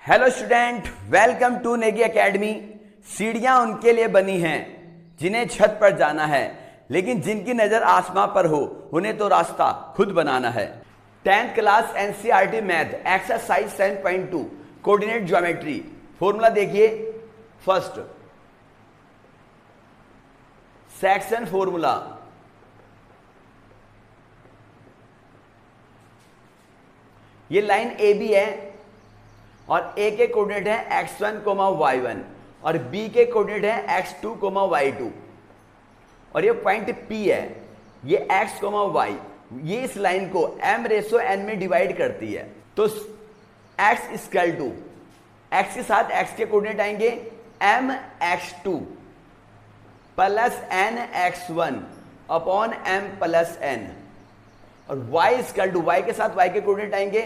Hello student, welcome to Negi academy. सीढ़ियां उनके लिए बनी हैं जिन्हें छत पर जाना है, लेकिन जिनकी नजर आसमां पर हो उन्हें तो रास्ता खुद बनाना है। 10th class NCERT math exercise 7.2 coordinate geometry. Formula देखिए। फर्स्ट सेक्शन फॉर्मूला, ये लाइन ए बी है और ए के कोऑर्डिनेट है x1, y1 और बी के कोऑर्डिनेट है x2, y2 और ये पॉइंट P है, ये x, y, ये इस लाइन को m/n में डिवाइड करती है। तो x इक्वल टू x के साथ x के कोऑर्डिनेट आएंगे mx2 plus nx1 upon m plus n और y इक्वल टू y के साथ y के कोऑर्डिनेट आएंगे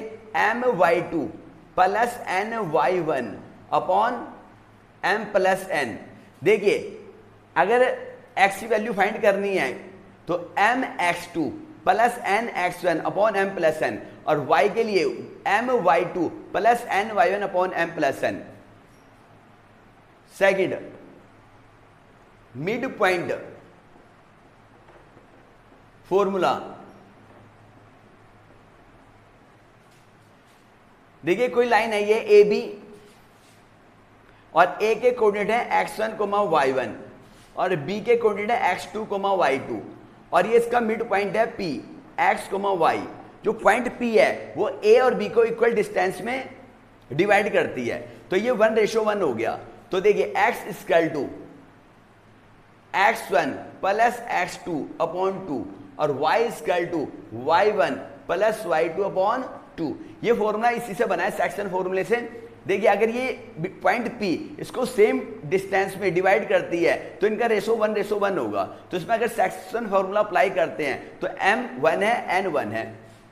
my2 plus ny1 upon m plus n। देखिए, अगर x की वैल्यू फाइंड करनी है तो mx2 plus nx1 upon m plus n और y के लिए my2 plus ny1 upon m plus n। Second, mid point formula. देखिए, कोई लाइन है ये ए बी और ए के कोऑर्डिनेट है x1, y1 और बी के कोऑर्डिनेट है x2, y2 और ये इसका मिड पॉइंट है P, x, y। जो पॉइंट P है वो ए और बी को इक्वल डिस्टेंस में डिवाइड करती है, तो ये 1:1 हो गया। तो देखिए x equal to x1 plus x2 upon 2 और y equal to y1 plus y2 upon 2। ये फॉर्मूला इसी से बना है, सेक्शन फॉर्मूले से। देखिए, अगर ये पॉइंट P इसको सेम डिस्टेंस में डिवाइड करती है तो इनका रेशो 1:1 होगा। तो इसमें अगर सेक्शन फॉर्मूला अप्लाई करते हैं तो m 1 है, n 1 है,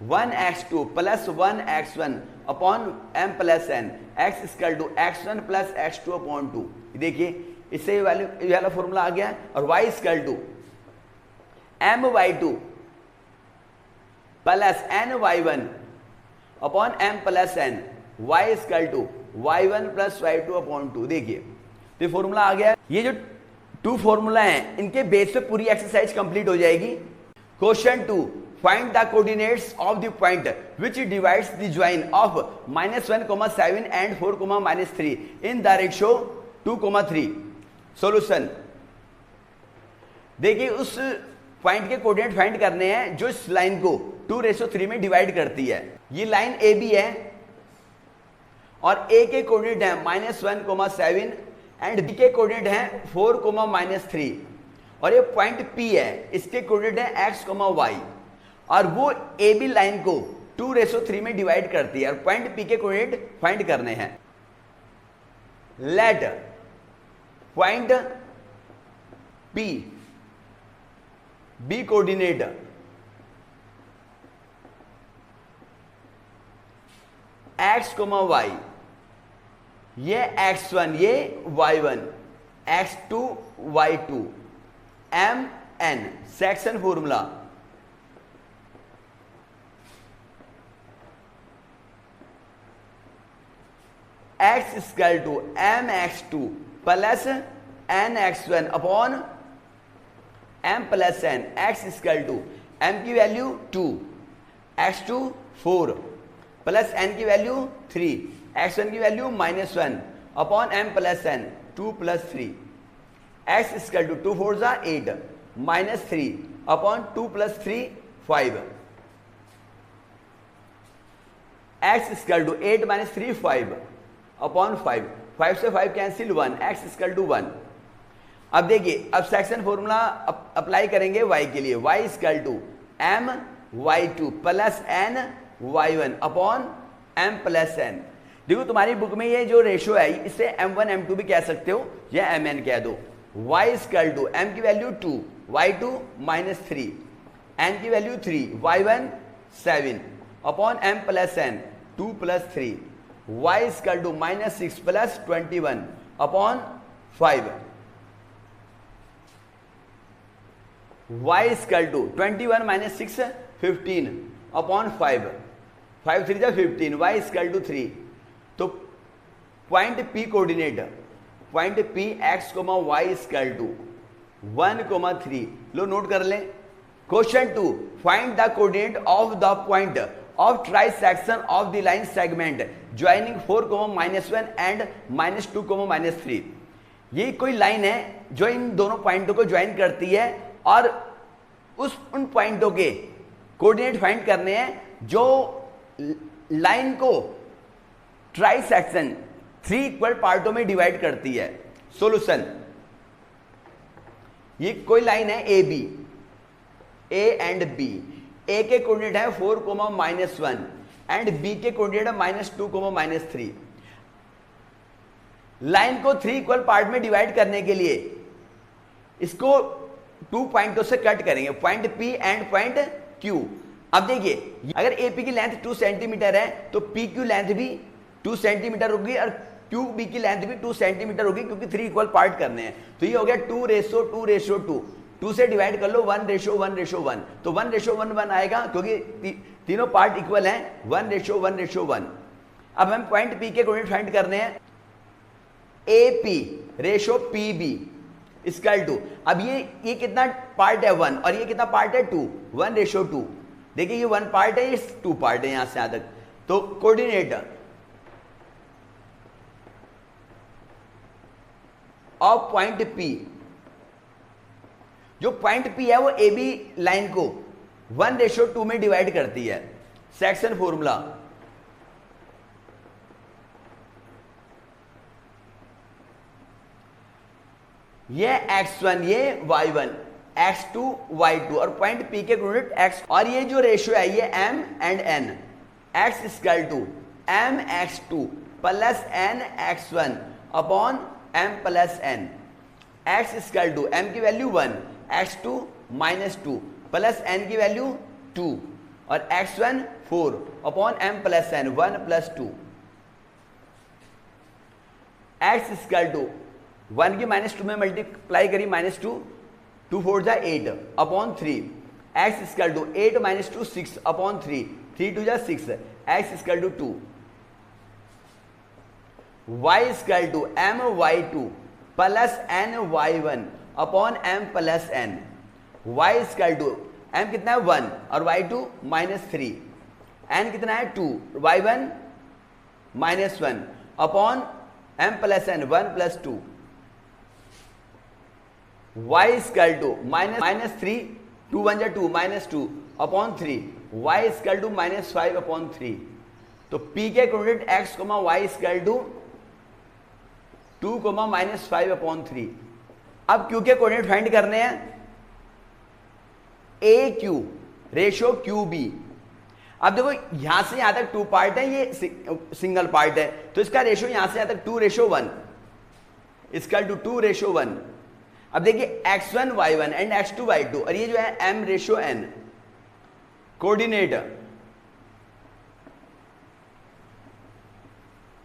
1x2 plus 1x1 upon m plus n, x equal to x1 plus x2 upon 2। देखिए, इससे ये वाला फॉर्मूला आ गया और y equal to my2 plus ny1 upon m plus n, y equal to y1 plus y2 upon 2। देखिए, तो formula आ गया। ये जो 2 फॉर्मूला हैं इनके बेस पे पूरी एक्सरसाइज कंप्लीट हो जाएगी। Question 2, find the coordinates of the point which divides the join of -1, 7 and 4, -3 in the ratio 2, 3। Solution. देखिए, उस पॉइंट के कोऑर्डिनेट फाइंड करने हैं जो इस लाइन को 2:3 में डिवाइड करती है। ये लाइन ए बी है और ए के कोऑर्डिनेट है -1, 7 एंड बी के कोऑर्डिनेट है 4, -3 और ये पॉइंट P है, इसके कोऑर्डिनेट है x, y और वो ए बी लाइन को 2:3 में डिवाइड करती है और पॉइंट P के कोऑर्डिनेट फाइंड करने हैं। Let point P be coordinate x, y, ये x1, ये y1, x2, y2, m n। Section formula. x equal to mx2 plus nx1 upon m plus n, x equal to m की value 2, x2 4 plus n की value 3, x1 की value -1 upon m plus n 2 plus 3, x equal to 2 4 जा 8 -3 upon 2 plus 3 5, x equal to 8 - 3 5 upon 5, 5 से 5 cancel 1, x equal to 1। अब देखिए, अब section formula apply करेंगे y के लिए। y equal to my2 plus ny1 upon m plus n। देखो, तुम्हारी बुक में ये जो रेशियो है इसे m1 m2 भी कह सकते हो या mn कह दो। y इक्वल टू m की वैल्यू 2, y2 -3, n की value 3, y1 7 upon m plus n 2 plus 3, y equal to -6 plus 21 upon 5, y equal to 21 - 6 15 upon 5, 5 3 जा 15, y इक्वल टू 3। तो point P coordinate, point P x, y equal to 1,3। लो note कर लें। Question 2, find the coordinate of the point of trisection of the line segment joining 4, -1 and -2, -3। ये कोई line है जो इन दोनों पॉइंटों को ज्वाइन करती है और उन पॉइंटों के कोऑर्डिनेट फाइंड करने हैं जो लाइन को ट्राइसेक्शन 3 इक्वल पार्टों में डिवाइड करती है। सॉल्यूशन, ये कोई लाइन है A B, A and B. A के कोऑर्डिनेट है 4, -1 एंड बी के कोऑर्डिनेट है -2, -3। लाइन को 3 इक्वल पार्ट में डिवाइड करने के लिए इसको 2 पॉइंटों से कट करेंगे, point P and point Q। अब देखिए, अगर AP की लेंथ 2 सेंटीमीटर है तो PQ लेंथ भी 2 सेंटीमीटर होगी और QB की लेंथ भी 2 सेंटीमीटर होगी, क्योंकि 3 इक्वल पार्ट करने हैं। तो ये हो गया 2:2:2। 2 से डिवाइड कर लो 1:1:1, तो 1:1:1 आएगा, क्योंकि तीनों पार्ट इक्वल हैं। 1:1:1। अब हम पॉइंट P के कोऑर्डिनेट फाइंड करने हैं। AP/PB इक्वल टू, अब ये कितना पार्ट है 1 और ये कितना पार्ट है 2, 1:2। देखिए ये 1 पार्ट है, ये 2 पार्ट है यहां से यहां तक। तो कोऑर्डिनेट ऑफ पॉइंट P, जो पॉइंट P है वो AB लाइन को 1:2 में डिवाइड करती है। सेक्शन फॉर्मूला, ये x1, ये y1, x2, y2 और पॉइंट P के कोऑर्डिनेट x, और ये जो रेशियो है ये m and n। x equal to mx2 plus nx1 upon m plus n। x equal to m की वैल्यू 1, x2 -2 प्लस n की वैल्यू 2 और x1 4 upon m plus n 1 + 2। x equal to 1 की -2 में multiply करी, -2, 2 4 जा 8 upon 3। x equal to 8 - 2 6 upon 3, 3 2 जा 6, x equal to 2। y equal to my2 plus ny1 upon m plus n। y equal to m कितना है 1 और y2 -3, n कितना है 2, y1 -1 upon m plus n 1 + 2। y equal to -3, 2 1 जा 2 -2 upon 3, y equal to -5 upon 3। तो P के coordinate x, y equal to 2, -5 upon 3। अब Q के कोऑर्डिनेट फाइंड करने हैं। AQ ratio QB। अब देखो यहां से यहां तक 2 पार्ट है, ये सिंगल पार्ट है, तो इसका रेशियो यहां से यहां तक 2:1 इक्वल टू 2:1। अब देखिए x1 y1 and x2 y2 और ये जो है m/n। Coordinate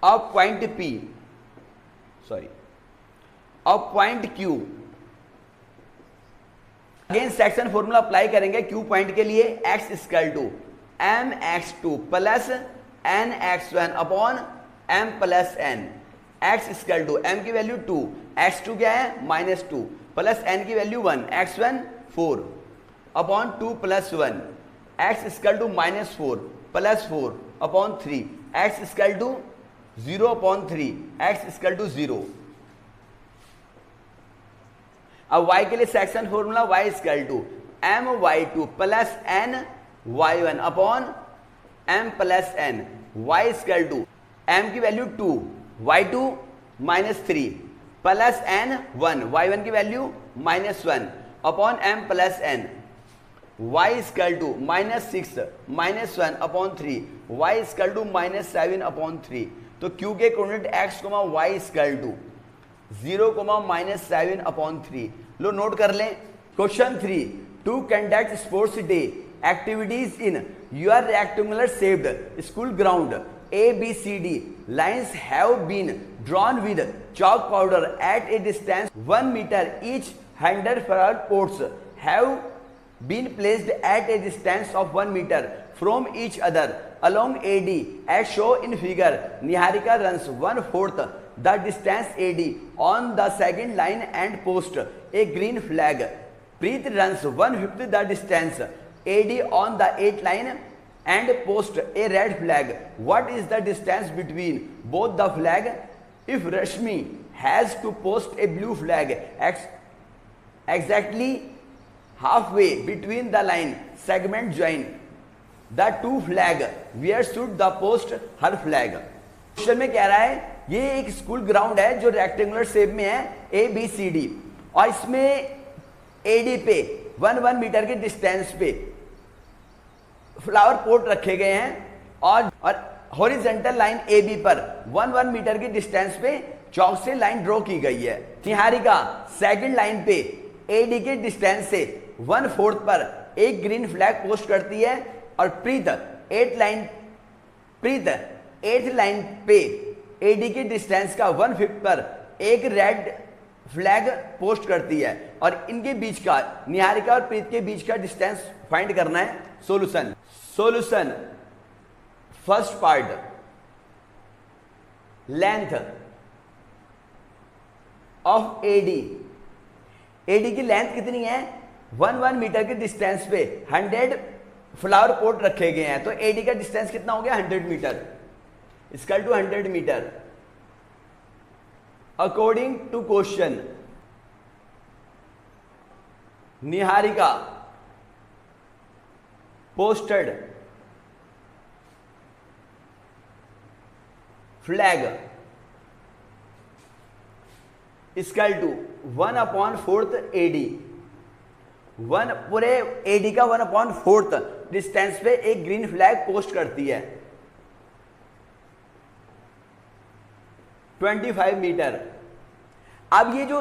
of point P, sorry of point Q। Again section formula apply करेंगे Q पॉइंट के लिए। x equal to mx2 plus nx1 upon m plus n। x equal to m की value 2, x2 क्या है -2 plus n की value 1, x1 4 upon 2 + 1, x equal to -4 plus 4 upon 3, x equal to 0 upon 3, x equal to 0। अब y के लिए section formula y equal to my2 plus ny1 upon m plus n। y equal to m की value 2, y2 -3 plus n 1, y1 की value -1 upon m plus n। y equal to -6 -1 upon 3, y equal to -7 upon 3। तो Q के coordinate x, y equal to 0, -7 upon 3। लो note कर लें। Question 3, to conduct sports day activities in your rectangular shaped school ground ABCD lines have been drawn with chalk powder at a distance 1 meter each. 100 flower pots have been placed at a distance of 1 meter from each other. along AD as shown in figure. Niharika runs 1/4 the distance AD on the second line and post a green flag. Preet runs 1/5 the distance AD on the 8th line and post a red flag. What is the distance between both the flag? If Rashmi has to post a blue flag exactly halfway between the line segment join the two flag, where should the post her flag? Question में कह रहा है ये एक school ground है जो rectangular shape में है ABCD, और इसमें AD पे 1 मीटर के डिस्टेंस पे फ्लावर पोट रखे गए हैं और हॉरिजॉन्टल लाइन AB पर 1 मीटर के डिस्टेंस पे चौक से लाइन ड्रॉ की गई है। निहारिका सेकंड लाइन पे AD के डिस्टेंस से 1/4 पर एक ग्रीन फ्लैग पोस्ट करती है और प्रीत 8th लाइन पे AD के डिस्टेंस का 1/5 पर एक रेड फ्लैग पोस्ट करती है, और इनके बीच का, निहारिका और प्रीत के बीच का डिस्टेंस फाइंड करना है। Solution first part, length of AD की लेंथ कितनी है? 1 मीटर के डिस्टेंस पे 100 फ्लावर पोट रखे गए हैं, तो AD का डिस्टेंस कितना हो गया? 100 metre, equal to 100 metre. According to question, Niharika posted flag equal to 1/4 AD, पूरे AD का 1/4 डिस्टेंस पे एक ग्रीन फ्लैग पोस्ट करती है 25 मीटर। अब ये जो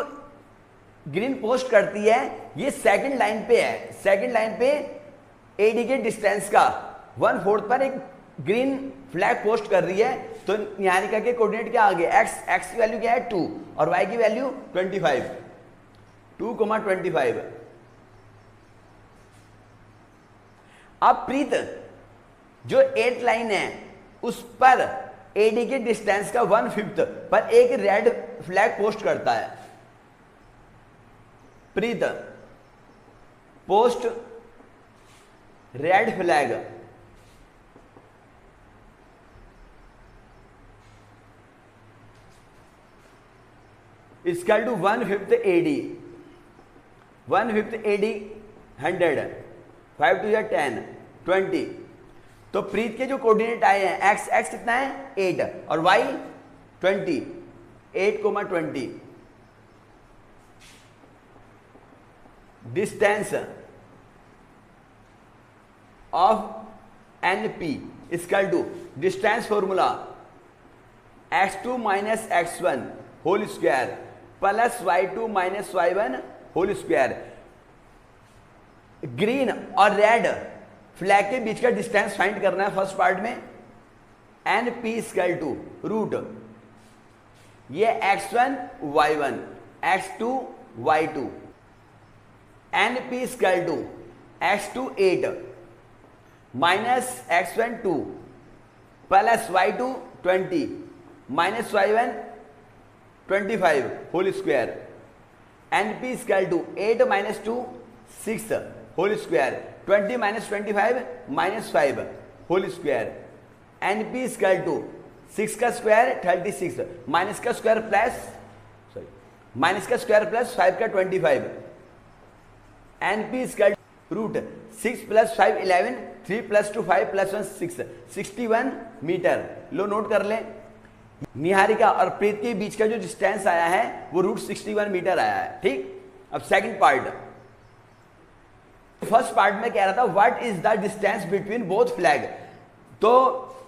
ग्रीन पोस्ट करती है ये सेकंड लाइन पे है, सेकंड लाइन पे AD के डिस्टेंस का 1/4 पर एक ग्रीन फ्लैग पोस्ट कर रही है, तो निहारिका के कोऑर्डिनेट क्या आ गए? x की वैल्यू क्या है? 2 और y की वैल्यू 25, 2,25। अब प्रीत जो 8th लाइन है उस पर AD के डिस्टेंस का 1/5 पर एक रेड फ्लैग पोस्ट करता है। Preet post red flag equal to 1/5 AD, 1/5 AD 100, 5 to 10, 20। तो प्रीत के जो कोऑर्डिनेट आए हैं x कितना है? 8 और y 20, 8,20। Distance of NP equal to distance formula x2 minus x1 whole square plus y2 minus y1 whole square. Green और रेड फ्लैग के बीच का डिस्टेंस फाइंड करना है फर्स्ट पार्ट में। NP इक्वल टू रूट ये x1 y1 x2 y2। NP equal to x2 8 minus x1 2 plus y2 20 minus y1 25 whole square. NP equal to 8 minus 2 6 whole square, 20 minus 25 minus 5 whole square. NP equal to 6 का square 36 minus का square plus 5 का 25। NP equal root 6 plus 5 11, 3 plus 2 5 plus 1 6, 61 metre. लो note कर लें, निहारिका और प्रीत के बीच का जो डिस्टेंस आया है वो रूट 61 मीटर आया है। ठीक, अब सेकंड पार्ट, फर्स्ट पार्ट में कह रहा था what is the distance between both flag. तो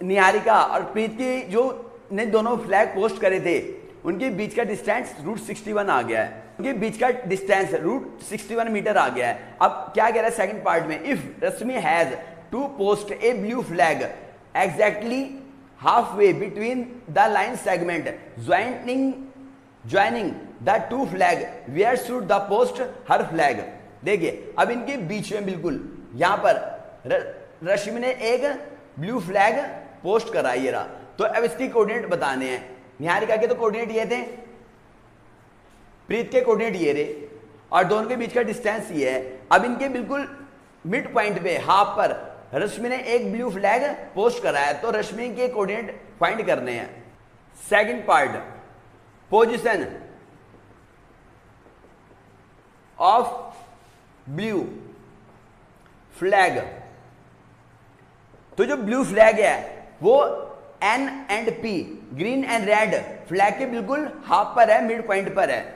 निहारिका और प्रीत की जो ने दोनों फ्लैग पोस्ट करे थे उनके बीच का डिस्टेंस रूट 61 आ गया है, उनके बीच का डिस्टेंस रूट 61 मीटर आ गया है। अब क्या कह रहा है सेकंड पार्ट में, if Rashmi has to post a blue flag exactly halfway between the line segment joining the two flag, where should the post her flag। देखिए अब इनके बीच में बिल्कुल यहां पर रश्मि ने एक ब्लू फ्लैग पोस्ट करा ये रहा। तो अब इसकी कोऑर्डिनेट बताने हैं। निहारिका के तो कोऑर्डिनेट ये थे, प्रीत के कोऑर्डिनेट ये रहे, और दोनों के बीच का डिस्टेंस ये है। अब इनके बिल्कुल मिड पॉइंट पे हाफ पर रश्मि ने एक ब्लू फ्लैग पोस्ट करा है, तो रश्मि के कोऑर्डिनेट फाइंड करने हैं। Second part, position of blue flag. तो जो ब्लू फ्लैग है वो N and P, green and red flag के बिल्कुल हाफ पर है, मिड पॉइंट पर है।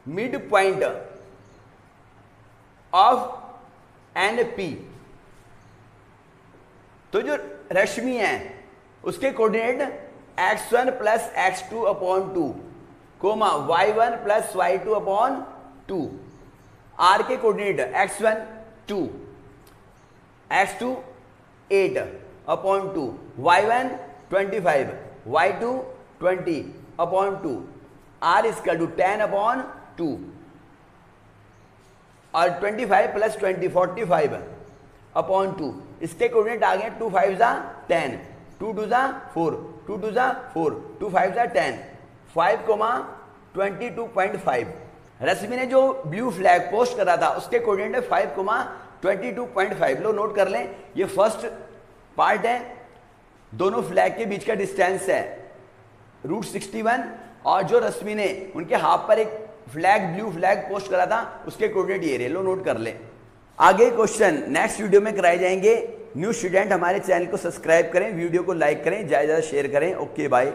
Mid point of N P. तो जो रश्मि है उसके coordinate x1 plus x2 upon 2 comma y1 plus y2 upon 2। R के coordinate x1 2, x2 8 upon 2, y1 25, y2 20 upon 2, r equal to 10 upon 2, और 25 प्लस 20 45 अपॉन 2। इसके coordinate आ गए 2 5 जा 10, 2 2 जा 4, 2 2 जा 4, 2 5 जा 10, 5 कोमा 22.5। रश्मि ने जो ब्लू फ्लैग पोस्ट करा था उसके कोऑर्डिनेट है 5 कोमा 22.5। लो नोट कर लें, ये फर्स्ट पार्ट है, दोनों फ्लैग के बीच का डिस्टेंस है √61, और जो रश्मि ने उनके हाफ पर एक फ्लैग ब्लू फ्लैग पोस्ट करा था उसके कोऑर्डिनेट ये रहे। लो नोट कर लें। आगे क्वेश्चन नेक्स्ट वीडियो में कराए जाएंगे। न्यू स्टूडेंट हमारे चैनल को सब्सक्राइब करें, वीडियो को लाइक करें, ज़्यादा से ज़्यादा शेयर करें। Okay bye.